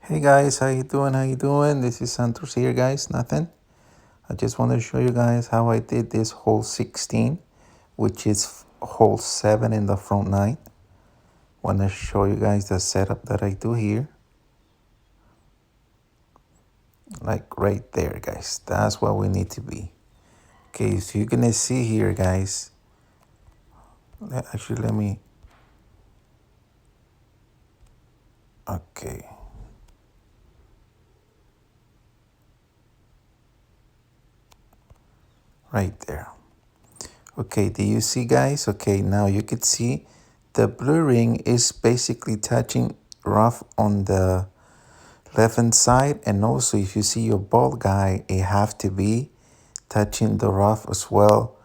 Hey guys, how you doing? How you doing? This is Santos here, guys. Nothing. I just want to show you guys how I did this hole 16, which is hole 7 in the front 9. Want to show you guys the setup that I do here. Like right there, guys. That's what we need to be. Okay, so you're going to see here, guys. Actually, let me... Okay. Right there. Okay, do you see, guys? Okay, now you can see the blue ring is basically touching rough on the left hand side, and also if you see your ball guy, it have to be touching the rough as well.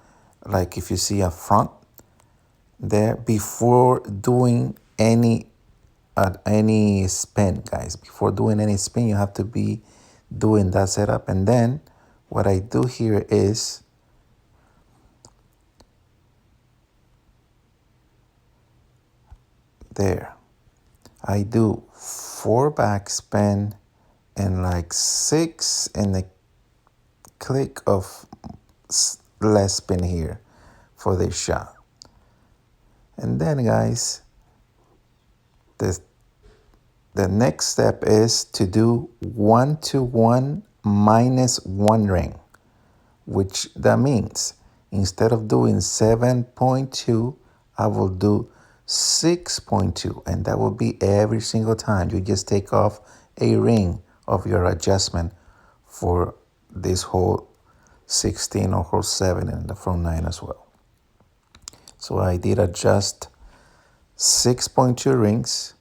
Like if you see a front there before doing any spin, guys. Before doing any spin, you have to be doing that setup. And then what I do here is there. I do 4 backspin and like 6 and a click of less spin here for this shot. And then, guys, the next step is to do 1 to 1 minus 1 ring, which that means instead of doing 7.2, I will do 6.2, and that will be every single time. You just take off a ring of your adjustment for this whole 16 or whole 7 and the front 9 as well. So I did adjust 6.2 rings.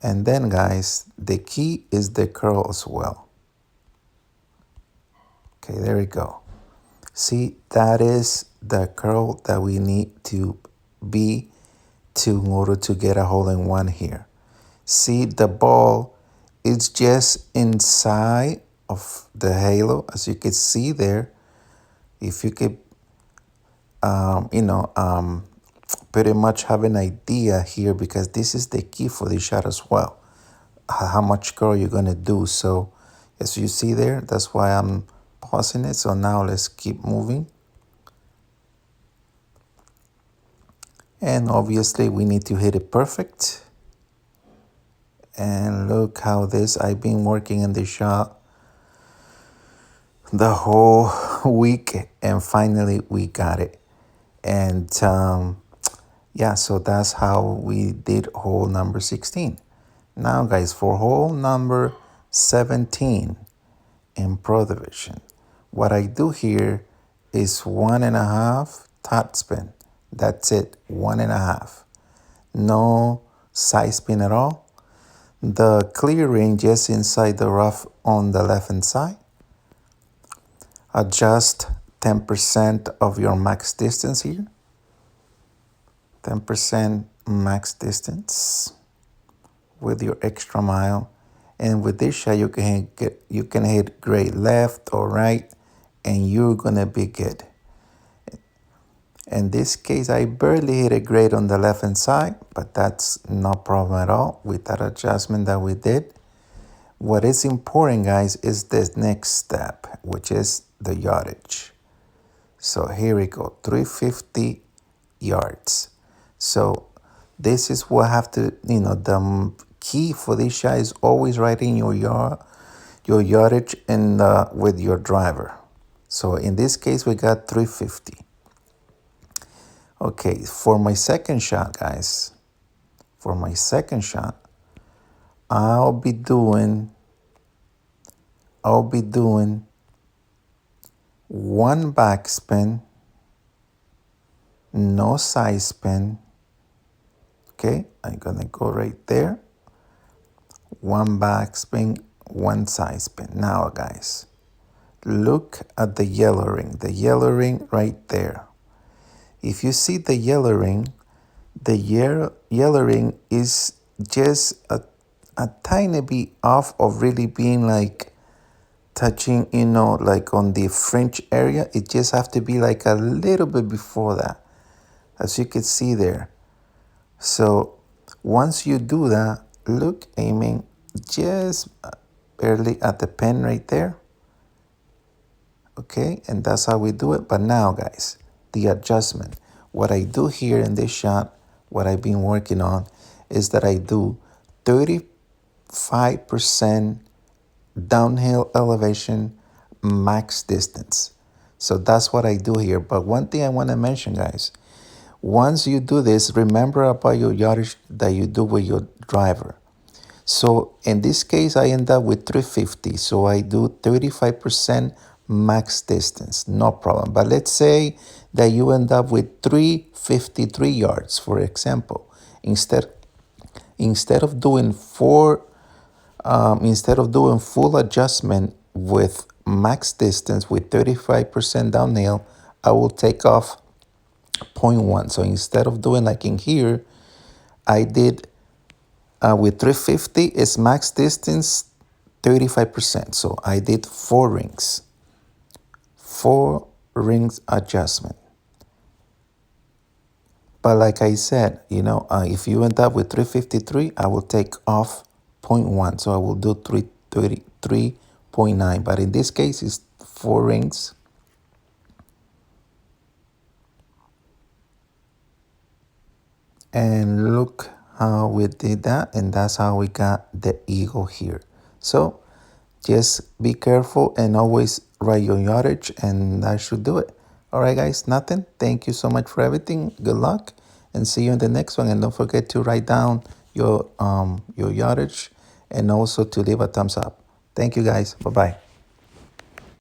And then, guys, the key is the curl as well. Okay, there we go. See, that is the curl that we need to be in order to get a hole in one here. See, the ball is just inside of the halo, as you can see there. If you could, pretty much have an idea here, because this is the key for this shot as well. How much curl you're gonna do. So as you see there, that's why I'm pausing it. So now let's keep moving. And obviously we need to hit it perfect. And look how this, I've been working in this shot the whole week, and finally we got it. And yeah, so that's how we did hole number 16. Now, guys, for hole number 17 in Pro Division, what I do here is 1.5 top spin. That's it, 1.5. No side spin at all. The clear ring just inside the rough on the left hand side. Adjust 10% of your max distance here. 10% max distance with your extra mile. And with this shot, you can hit great left or right, and you're gonna be good. In this case, I barely hit a great on the left hand side, but that's no problem at all with that adjustment that we did. What is important, guys, is this next step, which is the yardage. So here we go, 350 yards. So this is what I have to, the key for this shot is always writing your yardage in with your driver. So in this case, we got 350. Okay, for my second shot, guys, I'll be doing 1 backspin, no side spin. Okay, I'm gonna go right there. 1 backspin, 1 side spin. Now, guys, look at the yellow ring right there. If you see the yellow ring, the yellow ring is just a tiny bit off of really being like touching, like on the fringe area. It just have to be like a little bit before that, as you can see there. So once you do that, look, aiming, just barely at the pen right there. Okay, and that's how we do it. But now, guys, the adjustment. What I do here in this shot, what I've been working on, is that I do 35% downhill elevation, max distance. So that's what I do here. But one thing I want to mention, guys, once you do this, remember about your yardage that you do with your driver. So in this case, I end up with 350. So I do 35% max distance, no problem. But let's say that you end up with 353 yards, for example. Instead of doing instead of doing full adjustment with max distance with 35% downhill, I will take off 0.1. So instead of doing like in here, I did with 350 is max distance 35%. So I did 4 rings, 4 rings adjustment. But like I said, if you end up with 353, I will take off 0.1. So I will do 333.9. But in this case, it's 4 rings. And look how we did that. And that's how we got the eagle here. So just be careful and always write your yardage, and that should do it. All right, guys, nothing. Thank you so much for everything. Good luck, and see you in the next one. And don't forget to write down your yardage, and also to leave a thumbs up. Thank you, guys. Bye bye.